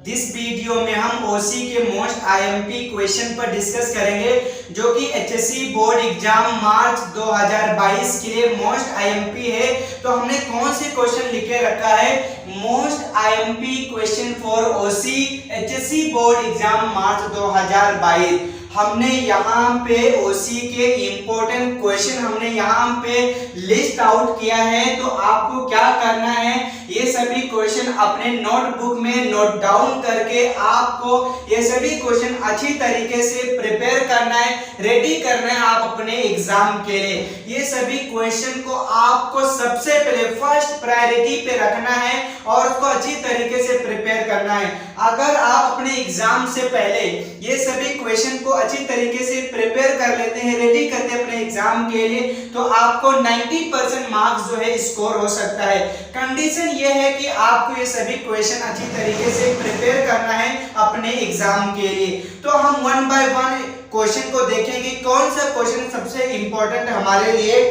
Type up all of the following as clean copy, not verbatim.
This video में हम ओसी के मोस्ट आईएमपी क्वेश्चन पर डिस्कस करेंगे जो कि एचएससी बोर्ड एग्जाम मार्च 2022 के लिए मोस्ट आईएमपी है। तो हमने कौन से क्वेश्चन लिखे रखा है, most IMP question for OC HSC board exam March 2022। हमने यहाँ पे ओसी के इम्पोर्टेंट क्वेश्चन हमने यहाँ पे लिस्ट आउट किया है। तो आपको क्या करना है, ये सभी क्वेश्चन अपने नोटबुक में नोट डाउन करके आपको ये सभी क्वेश्चन अच्छी तरीके से प्रिपेयर करना है, रेडी करना है आप अपने एग्जाम के लिए। ये सभी क्वेश्चन को आपको सबसे पहले फर्स्ट प्रायोरिटी पे रखना है और उसको अच्छी तरीके से प्रिपेयर करना है। अगर आप अपने एग्जाम से पहले ये सभी क्वेश्चन को अच्छी तरीके से प्रिपेयर कर लेते हैं, रेडी करते हैं अपने एग्जाम के लिए, तो आपको 90% मार्क्स जो है स्कोर हो सकता है। कंडीशन ये है कि आपको ये सभी क्वेश्चन अच्छी तरीके से प्रिपेयर करना है अपने एग्जाम के लिए। तो हम वन बाय वन क्वेश्चन को देखेंगे कौन सा क्वेश्चन सबसे इंपॉर्टेंट हमारे लिए।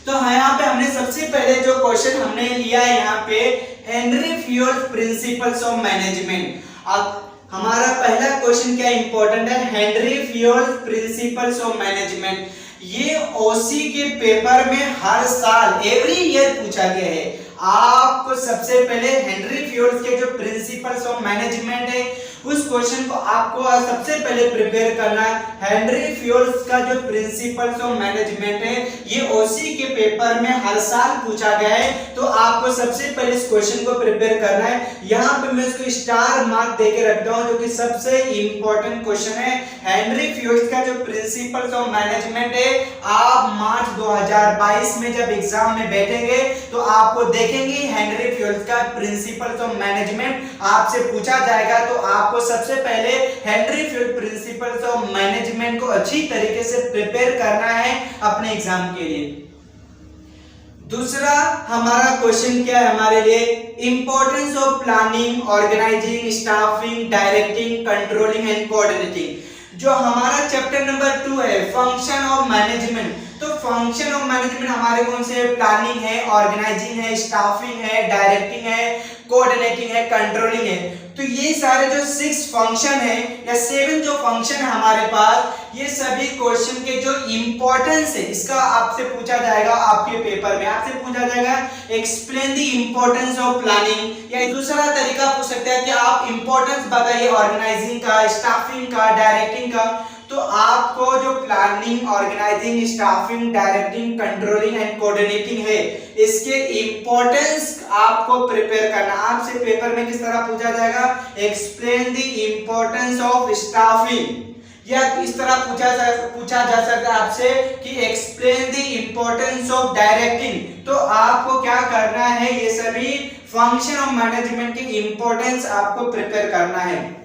तो यहाँ पे हमने सबसे पहले जो क्वेश्चन हमने लिया है यहाँ पे Henry fuels principles of management. अब हमारा पहला क्वेश्चन क्या इंपॉर्टेंट है, Henry fuels principles of management. ये ओसी के पेपर में हर साल एवरी ईयर पूछा गया है। आपको सबसे पहले हेनरी फ्यूल्स के जो प्रिंसिपल्स ऑफ मैनेजमेंट है उस क्वेश्चन को आपको सबसे पहले प्रिपेयर करना है। हेनरी फ्यूल्स का जो प्रिंसिपल्स ऑफ मैनेजमेंट है ये ओसी के पेपर में हर साल पूछा गया है। तो आपको सबसे पहले इस क्वेश्चन को प्रिपेयर करना है। यहाँ पे मैं इसको स्टार मार्क देके रखता हूँ जो कि सबसे इंपॉर्टेंट क्वेश्चन है। हेनरी फ्यूल्स का जो प्रिंसिपल्स ऑफ मैनेजमेंट है, आप मार्च 2022 में जब एग्जाम में बैठेंगे तो आपको देखेंगे हेनरी फ्यूल्स का प्रिंसिपल्स ऑफ मैनेजमेंट आपसे पूछा जाएगा। तो आपको सबसे पहले Henry fuels principles of management को अच्छी तरीके से प्रिपेयर करना है अपने एग्जाम के लिए। दूसरा हमारा क्वेश्चन क्या है हमारे लिए, importance of planning, organising, staffing, directing, controlling and coordinating. जो हमारा चैप्टर नंबर 2 है फंक्शन ऑफ मैनेजमेंट। तो फंक्शन ऑफ मैनेजमेंट हमारे कौन से, प्लानिंग है, ऑर्गेनाइजिंग है, स्टाफिंग है, डायरेक्टिंग है, कोऑर्डिनेटिंग है, कंट्रोलिंग है। तो ये सारे जो 6 फंक्शन है या 7 जो फंक्शन है हमारे पास, ये सभी क्वेश्चन के जो इंपॉर्टेंस है इसका आपसे पूछा जाएगा। आपके पेपर में आपसे पूछा जाएगा explain the importance of planning, या दूसरा तरीका पूछ सकते हैं कि आप इंपॉर्टेंस बताइए ऑर्गेनाइजिंग का, स्टाफिंग का, डायरेक्टिंग का। तो आपको जो planning, organising, staffing, directing, controlling and coordinating है इसके इंपॉर्टेंस आपको प्रिपेयर करना। आपसे पेपर में किस तरह पूछा जाएगा, explain the importance of staffing, या इस तरह पूछा जा सकता है आपसे कि explain the importance of directing. तो आपको क्या करना है, ये सभी फंक्शन ऑफ मैनेजमेंट की इंपॉर्टेंस आपको प्रिपेयर करना है।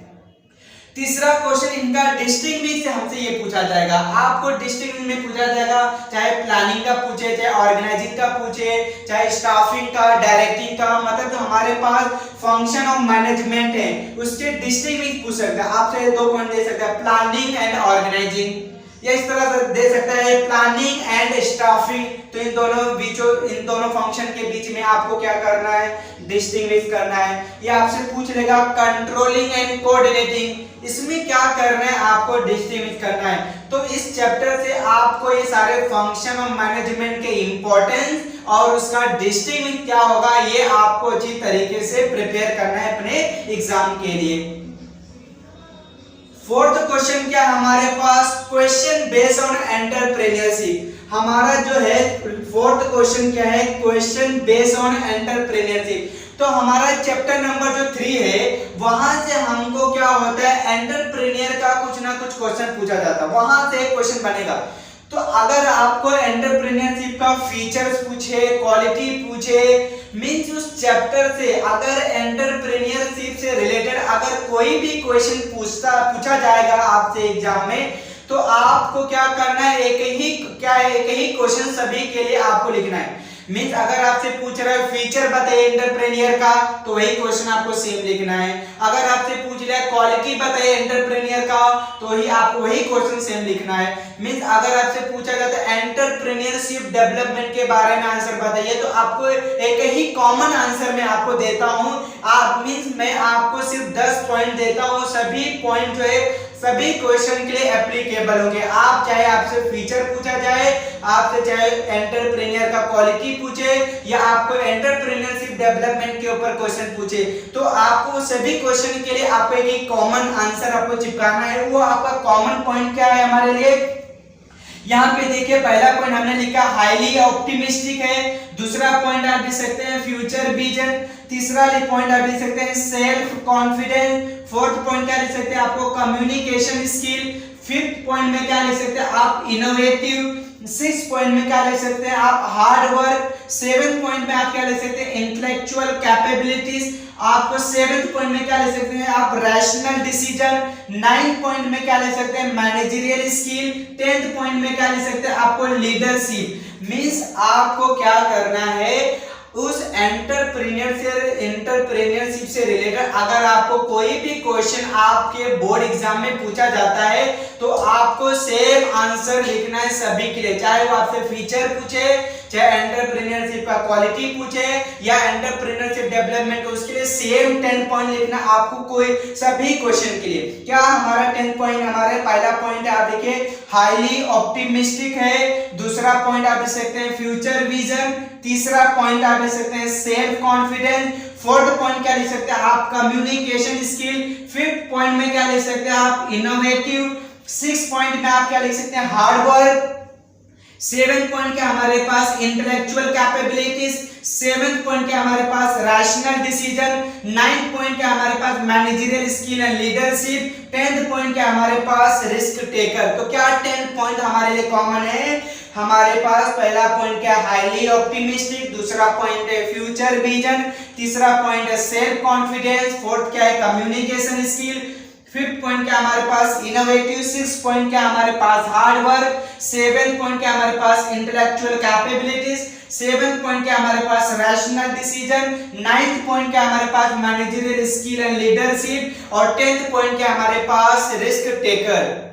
तीसरा क्वेश्चन इनका डिस्टिंग्विश से हमसे ये पूछा जाएगा। आपको डिस्टिंग्विश में पूछा जाएगा, चाहे प्लानिंग का पूछे, चाहे ऑर्गेनाइजिंग का पूछे, चाहे स्टाफिंग का, डायरेक्टिंग का, मतलब जो हमारे पास फंक्शन ऑफ मैनेजमेंट है उसके डिस्टिंग्विश पूछ सकता है। आपसे 2 पॉइंट दे सकता है, प्लानिंग एंड ऑर्गेनाइजिंग, या इस तरह से दे सकता है प्लानिंग एंड स्टाफिंग। तो इन दोनों फंक्शन के बीच में आपको क्या करना है, डिस्टिंग्विश करना है। ये आपसे पूछ लेगा कंट्रोलिंग एंड कोऑर्डिनेटिंग, इसमें क्या करना है, आपको डिस्टिंग्विश करना है। तो इस चैप्टर से आपको ये सारे फंक्शन ऑफ मैनेजमेंट के इंपॉर्टेंस और उसका डिस्टिंग्विश क्या होगा ये आपको अच्छी तरीके से प्रिपेयर करना है अपने एग्जाम के लिए। फोर्थ क्वेश्चन क्या हमारे पास, क्वेश्चन बेस्ड ऑन एंटरप्रेन्योरशिप। हमारा जो है फोर्थ क्वेश्चन क्या है, क्वेश्चन बेस्ड ऑन एंटरप्रेन्योरशिप। तो हमारा चैप्टर नंबर जो 3 है वहां से हमको क्या होता है, एंटरप्रेन्योर का कुछ ना कुछ क्वेश्चन पूछा जाता है, वहां से एक क्वेश्चन बनेगा। तो अगर आपको एंटरप्रेन्योरशिप का फीचर्स पूछे, क्वालिटी पूछे, मींस उस चैप्टर से अगर एंटरप्रेन्योरशिप से रिलेटेड अगर कोई भी क्वेश्चन पूछा जाएगा आपसे एग्जाम में, तो आपको क्या करना है, एक ही क्वेश्चन सभी के लिए आपको लिखना है। मींस अगर आपसे पूछ रहा है फीचर बताइए एंटरप्रेन्योर का, तो वही क्वेश्चन आपको सेम लिखना है। अगर आपसे पूछ रहा है क्वालिटी बताइए एंटरप्रेन्योर का, तो ही आपको वही क्वेश्चन सेम लिखना है। मींस अगर आपसे पूछा जाता है एंटरप्रेन्योरशिप डेवलपमेंट के बारे में आंसर बताइए, तो आपको एक ही कॉमन आंसर मैं आपको देता हूं। आप मींस मैं आपको सिर्फ 10 पॉइंट देता हूं, सभी पॉइंट जो है सभी क्वेश्चन के लिए एप्लीकेबल होंगे। आप चाहे आपसे फीचर पूछा जाए, आपसे चाहे एंटरप्रेन्योर का क्वालिटी पूछे, या आपको एंटरप्रेन्योरशिप डेवलपमेंट के ऊपर क्वेश्चन पूछे, तो आपको सभी क्वेश्चन के लिए आपको एक कॉमन आंसर आपको चिपकाना है। वो आपका कॉमन पॉइंट क्या है हमारे लिए, यहाँ पे देखिए पहला पॉइंट हमने लिखा हाईली ऑप्टिमिस्टिक है, दूसरा पॉइंट आप लिख सकते हैं फ्यूचर विजन, तीसरा पॉइंट आप लिख सकते हैं सेल्फ कॉन्फिडेंस, फोर्थ पॉइंट क्या लिख सकते हैं आपको कम्युनिकेशन स्किल, फिफ्थ पॉइंट में क्या लिख सकते हैं आप इनोवेटिव, सिक्स पॉइंट में क्या लिख सकते हैं आप हार्ड वर्क, सेवेंथ पॉइंट में आप क्या लिख सकते हैं इंटेलेक्चुअल कैपेबिलिटीज, आपको सेवेंथ पॉइंट में क्या लिख सकते हैं आप रैशनल डिसीजन, नाइन्थ पॉइंट में क्या लिख सकते हैं मैनेजरियल स्किल, टेंथ पॉइंट में क्या लिख सकते हैं आपको लीडरशिप। मींस आपको क्या करना है, उस एंटरप्रेन्योरशिप से रिलेटेड अगर आपको कोई भी क्वेश्चन आपके बोर्ड एग्जाम में पूछा जाता है, तो आपको सेम आंसर लिखना है सभी के लिए, चाहे वो आपसे फीचर पूछे, चाहे एंटरप्रेन्योरशिप का क्वालिटी पूछे, या एंटरप्रेन्योरशिप डेवलपमेंट, उसके लिए सेम 10 पॉइंट लिखना आपको कोई सभी क्वेश्चन के लिए। क्या हमारा 10 पॉइंट, हमारे पहला पॉइंट आप देखिए हाईली ऑप्टिमिस्टिक है, दूसरा पॉइंट आप लिख सकते हैं फ्यूचर विजन, तीसरा पॉइंट आप लिख सकते हैं सेल्फ कॉन्फिडेंस, फोर्थ पॉइंट क्या लिख सकते हैं आप कम्युनिकेशन स्किल, फिफ्थ पॉइंट में क्या लिख सकते हैं आप इनोवेटिव, सिक्स पॉइंट में आप क्या लिख सकते हैं हार्ड वर्क, सेवेंथ पॉइंट क्या हमारे पास इंटेलेक्चुअल कैपेबिलिटीज, सेवेंथ पॉइंट क्या हमारे पास रैशनल डिसीजन, नाइन्थ पॉइंट क्या हमारे पास managerial skill and leadership, tenth point क्या हमारे पास रिस्क टेकर। तो क्या 10 पॉइंट हमारे लिए कॉमन है, हमारे पास पहला पॉइंट क्या हाईली ऑप्टिमिस्टिक, दूसरा पॉइंट है फ्यूचर विजन, तीसरा पॉइंट है सेल्फ कॉन्फिडेंस, फोर्थ क्या है कम्युनिकेशन स्किल, फिफ्थ पॉइंट क्या हमारे पास इनोवेटिव, सिक्स पॉइंट क्या हमारे पास हार्ड वर्क, सेवेंथ पॉइंट क्या हमारे पास इंटेलेक्चुअल कैपेबिलिटीज, सेवेंथ पॉइंट क्या हमारे पास रैशनल डिसीजन, नाइन्थ पॉइंट क्या हमारे पास मैनेजरियल स्किल एंड लीडरशिप, और टेंथ पॉइंट क्या हमारे पास रिस्क टेकर।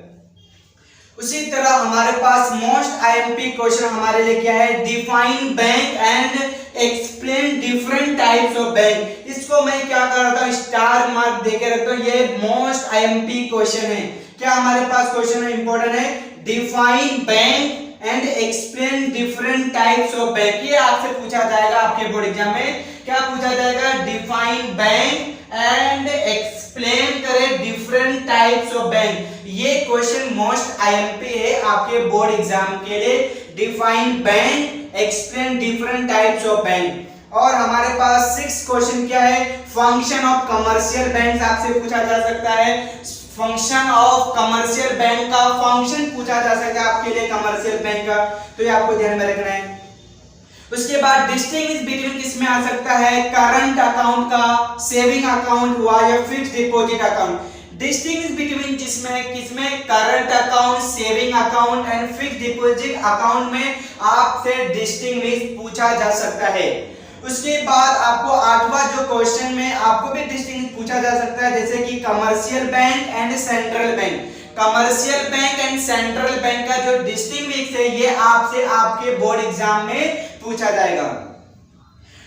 उसी तरह हमारे पास मोस्ट आईएमपी क्वेश्चन हमारे लिए क्या है, define bank and explain different types of bank. इसको मैं क्या करता हूं स्टार मार्क देके रखता हूं, ये मोस्ट आईएमपी क्वेश्चन है। क्या हमारे पास क्वेश्चन इंपॉर्टेंट है, define bank and explain different types of bank. ये आपसे पूछा जाएगा आपके बोर्ड एग्जाम में, क्या पूछा जाएगा डिफाइन बैंक एंड एक्सप्लेन करें डिफरेंट टाइप्स ऑफ बैंक। ये क्वेश्चन मोस्ट आईएमपी है आपके बोर्ड एग्जाम के लिए, define bank explain different types of bank. और हमारे पास 6 क्वेश्चन क्या है, फंक्शन ऑफ कमर्शियल बैंक आपसे पूछा जा सकता है, फंक्शन ऑफ कमर्शियल बैंक का फंक्शन पूछा जा सकता है आपके लिए कमर्शियल बैंक का, तो ये आपको ध्यान में रखना है। उसके बाद डिस्टिंग्विश बिटवीन किसमें आ सकता है, करंट अकाउंट का, सेविंग अकाउंट हुआ या fixed deposit account. Distinguish between किसमें current account, saving account and fixed deposit account में आपसे डिस्टिंग्विश पूछा जा सकता है। उसके बाद आपको 8वां जो क्वेश्चन में आपको भी डिस्टिंग्विश पूछा जा सकता है, जैसे कि commercial bank and central bank. Commercial bank and central bank का जो डिस्टिंग्विश है ये आपसे आपके बोर्ड एग्जाम में पूछा जाएगा।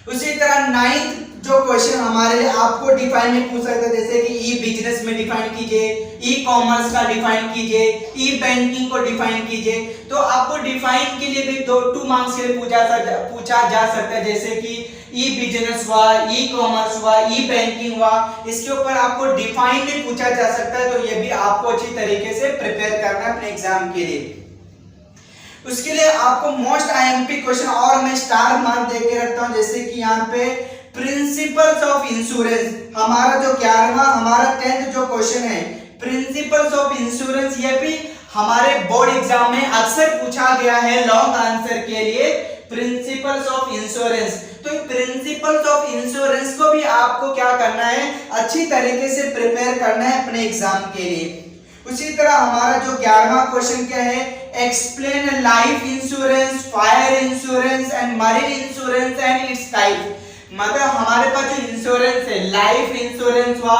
उसी तरह 9th जो क्वेश्चन हमारे लिए आपको डिफाइन में पूछ सकता है, जैसे कि ई बिजनेस में डिफाइन कीजिए, ई कॉमर्स का डिफाइन कीजिए, ई बैंकिंग को डिफाइन कीजिए। तो आपको डिफाइन के लिए भी 2 मार्क्स के लिए पूछा जा सकता है, जैसे कि ई बिजनेस हुआ, ई कॉमर्स हुआ, ई बैंकिंग हुआ, इसके ऊपर आपको डिफाइन में पूछा जा सकता है। तो ये भी आपको अच्छी तरीके से प्रिपेयर करना है अपने एग्जाम के लिए। उसके लिए आपको मोस्ट आईएमपी क्वेश्चन और मैं स्टार मार्क देके रखता हूं, जैसे कि यहाँ पे प्रिंसिपल्स ऑफ इंश्योरेंस, हमारा जो 11वां हमारा 10th जो क्वेश्चन है प्रिंसिपल्स ऑफ इंश्योरेंस, ये भी हमारे बोर्ड एग्जाम में अक्सर पूछा गया है लॉन्ग आंसर के लिए, प्रिंसिपल्स ऑफ इंश्योरेंस। तो प्रिंसिपल्स ऑफ इंश्योरेंस को भी आपको क्या करना है, अच्छी तरीके से प्रिपेयर करना है अपने एग्जाम के लिए। उसी तरह हमारा जो 11वां क्वेश्चन क्या है, explain life insurance, fire insurance and marine insurance and it's type. मतलब हमारे पास जो इंश्योरेंस है, लाइफ इंश्योरेंस हुआ,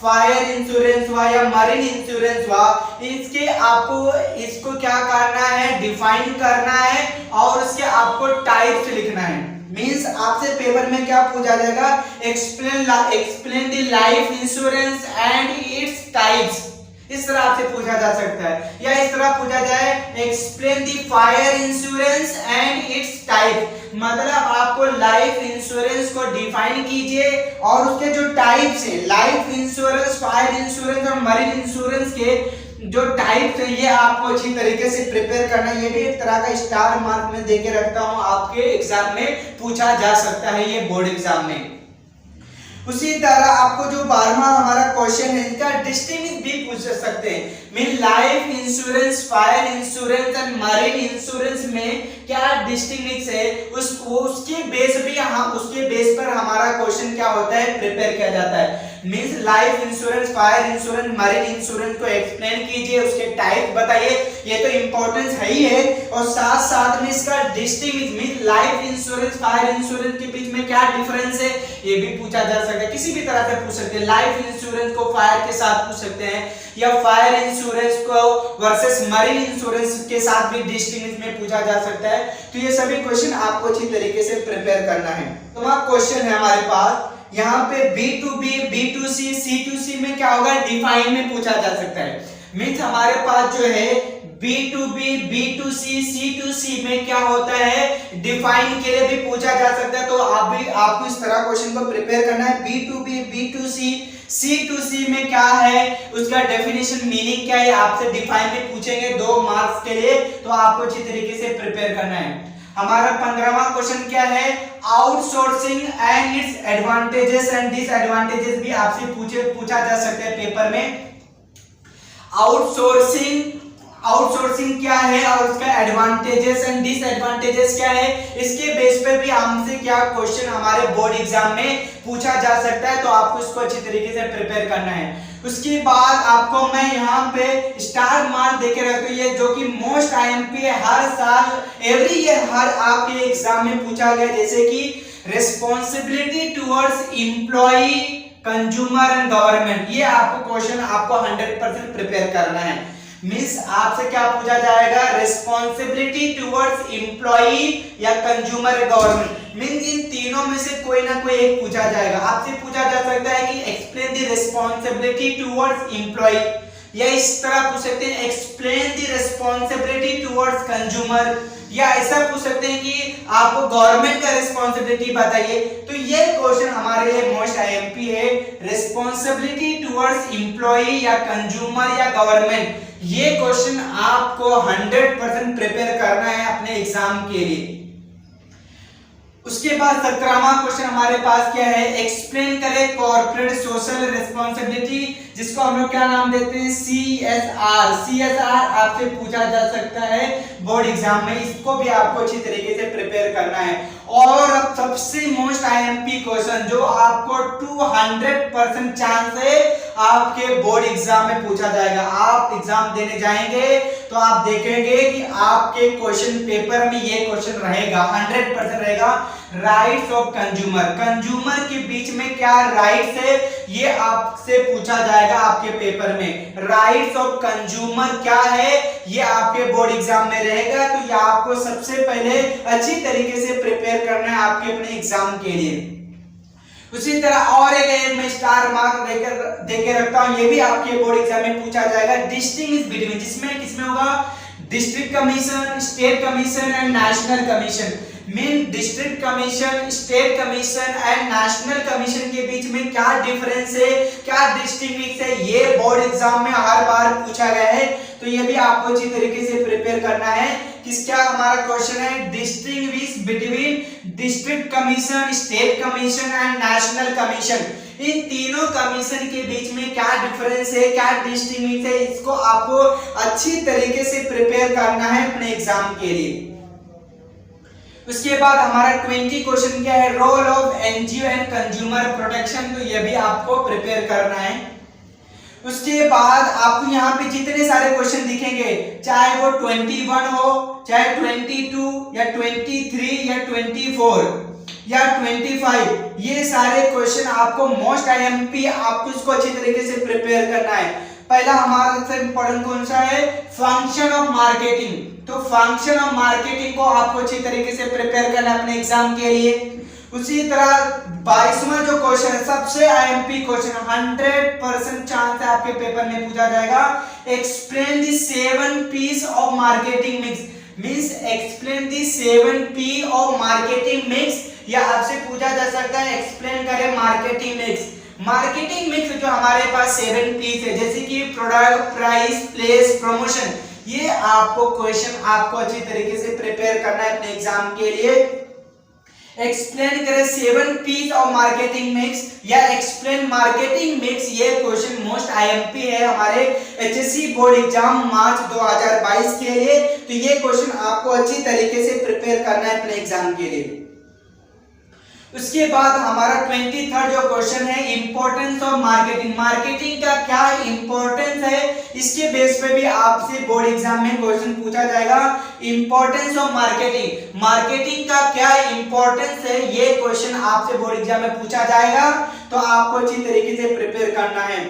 फायर इंश्योरेंस हुआ या मरीन इंश्योरेंस हुआ, इसके आपको इसको क्या करना है, डिफाइन करना है और उसके आपको टाइप्स लिखना है। मींस आपसे पेपर में क्या पूछा जाएगा, explain the life insurance and its types, इस तरह आपसे पूछा जा सकता है। या इस तरह पूछा जाए, explain the fire insurance and it's type, मतलब आपको लाइफ इंश्योरेंस को डिफाइन कीजिए और उसके जो टाइप्स है, लाइफ इंश्योरेंस, फायर इंश्योरेंस और मरीन इंश्योरेंस के जो टाइप्स है, ये आपको अच्छी तरीके से प्रिपेयर करना है। ये भी एक तरह का स्टार मार्क में देके रखता हूं, आपके एग्जाम में पूछा जा सकता है, ये बोर्ड एग्जाम में। उसी तरह आपको जो 12वां हमारा क्वेश्चन है, इसका डिस्टिंग्विश भी पूछ सकते हैं। Mean life insurance, fire insurance and marine insurance में क्या डिस्टिंग्विश है, उसके बेस पर हमारा क्वेश्चन क्या होता है, प्रिपेयर किया जाता है। Means life insurance, fire insurance, marine insurance को एक्सप्लेन कीजिए, उसके टाइप बताइए, ये तो इंपॉर्टेंस है ही है, और साथ साथ में इसका distinguish means life insurance, fire insurance के बीच में क्या डिफरेंस है, ये भी पूछा जा सकता है। किसी भी तरह से पूछ सकते हैं, लाइफ इंश्योरेंस को फायर के साथ पूछ सकते हैं या फायर इंश्योरेंस को वर्सेस मरीन इंश्योरेंस के साथ भी डिस्टिंग्विश में पूछा जा सकता है। तो ये सभी क्वेश्चन आपको अच्छी तरीके से प्रिपेयर करना है। तो वहां क्वेश्चन है हमारे पास यहाँ पे B2B, B2C, C2C में क्या होगा, डिफाइन में पूछा जा सकता है। मींस हमारे पास जो है B2B, B2C, C2C में क्या होता है, डिफाइन के लिए भी पूछा जा सकता है। तो आपको इस तरह क्वेश्चन को प्रिपेयर करना है। B2B, B2C, C2C में क्या है, उसका डेफिनेशन, मीनिंग क्या है, आपसे डिफाइन में पूछेंगे 2 मार्क्स के लिए, तो आपको अच्छी तरीके से प्रिपेयर करना है। हमारा 15वां क्वेश्चन क्या है, outsourcing and its advantages and disadvantages भी आपसे पूछा जा सकता है पेपर में। आउटसोर्सिंग क्या है और उसका एडवांटेजेस एंड डिसएडवांटेजेस क्या है, इसके बेस पर भी हमसे क्या क्वेश्चन हमारे बोर्ड एग्जाम में पूछा जा सकता है। तो आपको इसको अच्छी तरीके से प्रिपेयर करना है। उसके बाद आपको मैं यहाँ पे स्टार मार्क देके रखता हूँ, ये जो कि मोस्ट आईएमपी है, हर साल एवरी ईयर हर आपके एग्जाम में पूछा गया, जैसे कि responsibility towards employee, consumer and government. ये आपको क्वेश्चन आपको 100% प्रिपेयर करना है। मींस आपसे क्या पूछा जाएगा, रिस्पॉन्सिबिलिटी टुवर्ड्स एम्प्लॉय या कंज्यूमर या गवर्नमेंट। मींस इन तीनों में से कोई ना कोई एक पूछा जाएगा। आपसे पूछा जा सकता है कि explain the responsibility towards employee, या इस तरह पूछ सकते हैं explain the responsibility towards consumer, या ऐसा पूछ सकते हैं कि आपको गवर्नमेंट का रिस्पॉन्सिबिलिटी बताइए। तो ये क्वेश्चन हमारे लिए मोस्ट आईएमपी है, रिस्पॉन्सिबिलिटी टुवर्ड्स एम्प्लॉय या कंज्यूमर या गवर्नमेंट। ये क्वेश्चन आपको 100% प्रिपेयर करना है अपने एग्जाम के लिए। उसके बाद 17वां क्वेश्चन हमारे पास क्या है, एक्सप्लेन करें कॉर्पोरेट सोशल रिस्पॉन्सिबिलिटी, जिसको हम लोग क्या नाम देते हैं, CSR आपसे पूछा जा सकता है बोर्ड एग्जाम में। इसको भी आपको अच्छी तरीके से प्रिपेयर करना है। और अब सबसे मोस्ट आईएमपी क्वेश्चन जो आपको 200% चांस है आपके बोर्ड एग्जाम में पूछा जाएगा। आप एग्जाम देने जाएंगे तो आप देखेंगे कि आपके क्वेश्चन पेपर में ये क्वेश्चन रहेगा, 100% रहेगा, राइट्स ऑफ कंज्यूमर। कंज्यूमर के बीच में क्या राइट्स है, ये आपसे पूछा जाएगा आपके पेपर में। राइट्स ऑफ कंज्यूमर क्या है, ये आपके बोर्ड एग्जाम में रहेगा। तो ये आपको सबसे पहले अच्छी तरीके से प्रिपेयर करना है आपके अपने एग्जाम के लिए। उसी तरह और एक मैं स्टार मार्क देकर रखता हूं, ये भी आपके बोर्ड एग्जाम में पूछा जाएगा, डिस्टिंग्विश बिटवीन, जिसमें किसमें होगा, district commission, state commission and national commission. Mean district commission, state commission and national commission के बीच में क्या डिफरेंस है, क्या डिस्टिंग्विश है, ये बोर्ड एग्जाम में हर बार पूछा गया है। तो ये भी आपको अच्छी तरीके से प्रिपेयर करना है। किसका हमारा क्वेश्चन है, distinguish between district commission, state commission and national commission. इन तीनों कमीशन के बीच में क्या डिफरेंस है, क्या डिस्टिंग्विश है, इसको आपको अच्छी तरीके से प्रिपेयर करना है अपने एग्जाम के लिए। उसके बाद हमारा 20 क्वेश्चन क्या है, role of NGO and consumer protection. तो ये भी आपको प्रिपेयर करना है। उसके बाद आपको यहाँ पे जितने सारे क्वेश्चन दिखेंगे, चाहे वो 21 हो, चाहे 22 या 23 या 24 या 25, ये सारे क्वेश्चन आपको मोस्ट आईएमपी आपको इसको अच्छी तरीके से प्रिपेयर करना है। पहला हमारा सबसे इंपॉर्टेंट कौन सा है? Function of marketing. तो फंक्शन ऑफ मार्केटिंग को आपको अच्छी तरीके से प्रिपेयर करना है अपने एग्जाम के लिए। उसी तरह 22वां जो क्वेश्चन है, सबसे आईएमपी क्वेश्चन, 100% चांस है आपके पेपर में पूछा जाएगा, explain the 7 P's of marketing mix. Means explain the 7 P of marketing mix, या आपसे पूछा जा सकता है एक्सप्लेन करें मार्केटिंग मिक्स। मार्केटिंग मिक्स जो हमारे पास 7 P's है, जैसे कि प्रोडक्ट, प्राइस, प्लेस, प्रमोशन, ये आपको क्वेश्चन आपको अच्छी तरीके से प्रिपेयर करना है अपने एग्जाम के लिए। एक्सप्लेन करें 7 P's ऑफ मार्केटिंग मिक्स या एक्सप्लेन मार्केटिंग मिक्स, ये क्वेश्चन मोस्ट आईएमपी है हमारे एचएससी बोर्ड एग्जाम मार्च 2022 के लिए। तो ये क्वेश्चन आपको अच्छी तरीके से प्रिपेयर करना है अपने एग्जाम के लिए। उसके बाद हमारा 23rd जो क्वेश्चन है, इंपॉर्टेंस ऑफ मार्केटिंग। मार्केटिंग का क्या इंपॉर्टेंस है, इसके बेस पे भी आपसे बोर्ड एग्जाम में क्वेश्चन पूछा जाएगा। इंपॉर्टेंस ऑफ मार्केटिंग, मार्केटिंग का क्या इंपॉर्टेंस है, ये क्वेश्चन आपसे बोर्ड एग्जाम में पूछा जाएगा, तो आपको अच्छी तरीके से प्रिपेयर करना है।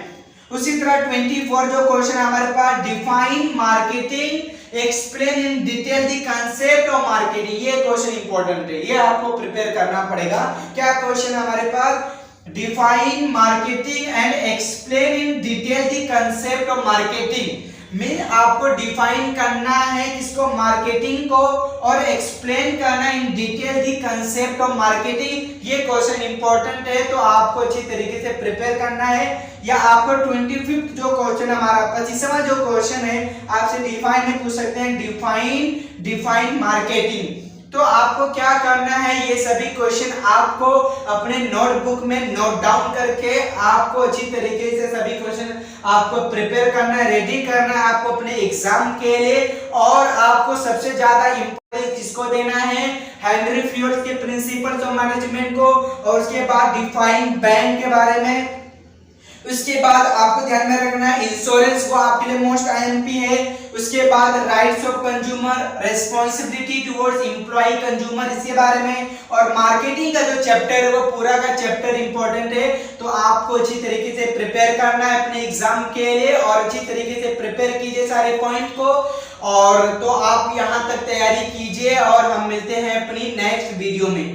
उसी तरह 24 जो क्वेश्चन है हमारे पास, define marketing, explain in detail the concept of marketing, ये क्वेश्चन इंपॉर्टेंट है, ये आपको प्रिपेयर करना पड़ेगा। क्या क्वेश्चन है हमारे पास? Define marketing and explain in detail the concept of marketing. में आपको डिफाइन करना है किसको? मार्केटिंग को, और एक्सप्लेन करना इन detail the concept of marketing. ये क्वेश्चन इंपॉर्टेंट है, तो आपको अच्छी तरीके से प्रिपेयर करना है। या आपको 25th जो क्वेश्चन हमारा 25वां जो क्वेश्चन है, आपसे डिफाइन में पूछ सकते हैं, डिफाइन मार्केटिंग। तो आपको क्या करना है, ये सभी क्वेश्चन आपको अपने नोटबुक में नोट डाउन करके आपको अच्छी तरीके से सभी क्वेश्चन आपको प्रिपेयर करना है, रेडी करना है आपको अपने एग्जाम के लिए। और आपको सबसे ज्यादा इंपॉर्टेंस किसको देना है? हेनरी फ्यूर्ड के प्रिंसिपल्स ऑफ मैनेजमेंट को, और उसके बाद डिफाइन बैंक के बारे में। उसके बाद आपको ध्यान में रखना है इंश्योरेंस, वो आपके लिए मोस्ट आईएमपी है। उसके बाद rights of consumer, responsibility towards employee consumer, इसके बारे में। और मार्केटिंग का जो चैप्टर है वो पूरा का चैप्टर इंपॉर्टेंट है, तो आपको अच्छी तरीके से प्रिपेयर करना है अपने एग्जाम के लिए, और अच्छी तरीके से प्रिपेयर कीजिए सारे पॉइंट को। और तो आप यहाँ तक तैयारी कीजिए, और हम मिलते हैं अपनी नेक्स्ट वीडियो में।